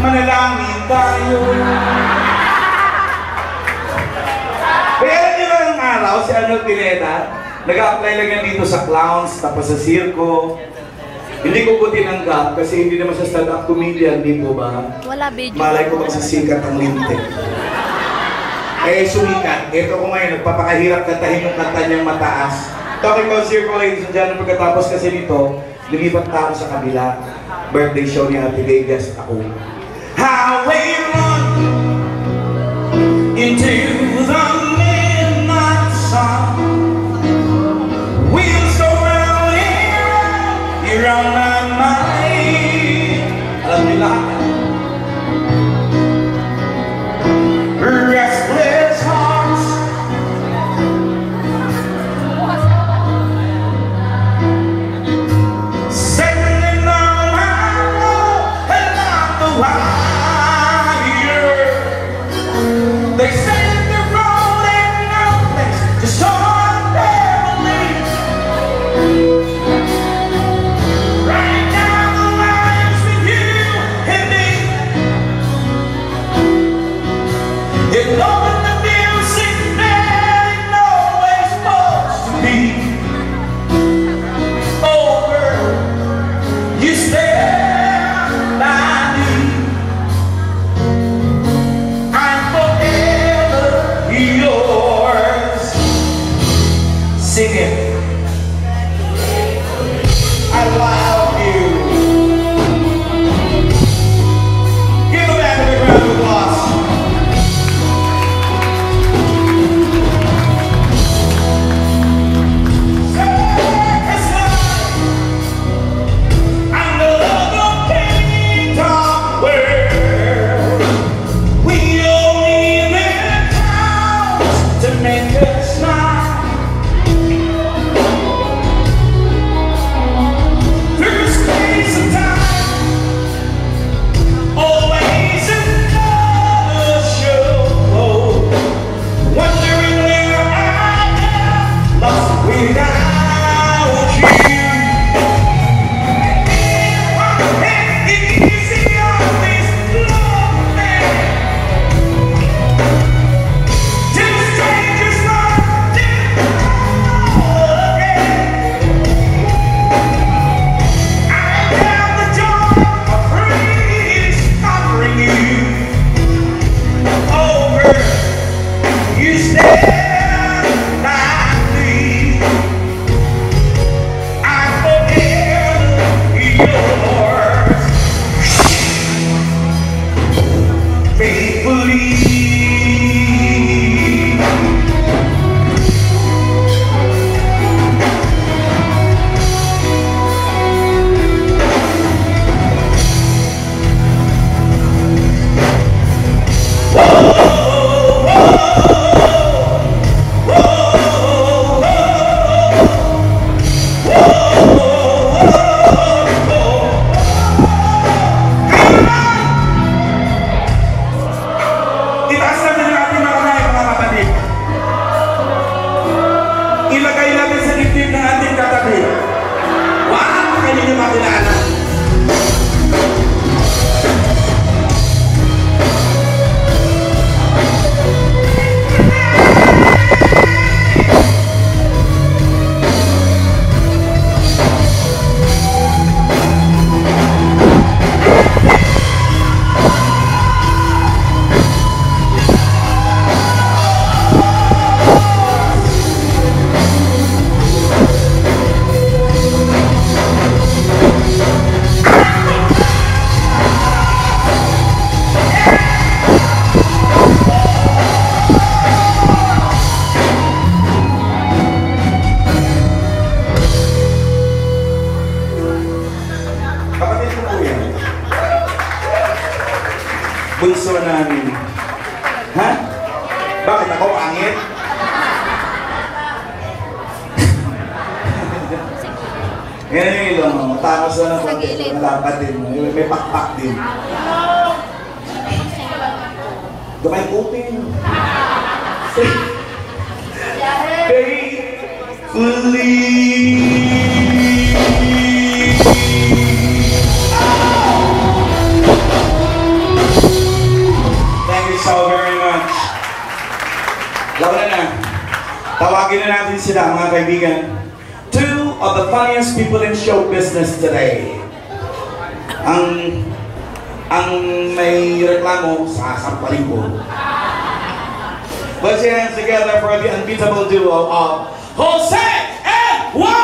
manalangin tayo. Kaya alam niyo ba ng araw, si Arnold Pineda, nag-a-apply lang yan dito sa clowns, tapos sa circo. Hindi ko po tinanggap kasi hindi naman sa stand-up comedian, di po ba? Wala video. Malay ko magsisikat ang lintik. Eh, sumikat. Ito ko ngayon, nagpapakahirap kantahin yung kanta niyang mataas. Talking about circle, ladies and gentlemen, pagkatapos kasi nito, lumipat na ako sa kabila. Birthday show ni Ate Vegas, ako. Highway run into the midnight sun. Wheels go round here on my mind. Alam niyo lahat. Restless hearts. Sailing on my road along the wire. They say the road ain't no place to start family. Right down the lines with you and me. It's over the music that ain't always supposed to be. Over, you stand by me. I'm forever yours. Sing it. I love you. Give a man a big round of applause. Bunso namin. Ha? Bakit ako pangit? Yan yung ilong mo. Matangos na ng konti. Malapat din. May pakpak din. Gamay open. Faithfully. Tawagin na natin sila, mga kaibigan. Two of the funniest people in show business today. Ang may reklamo, sasampalin ko. Let's hands together for the unbeatable duo of Jose and Juan!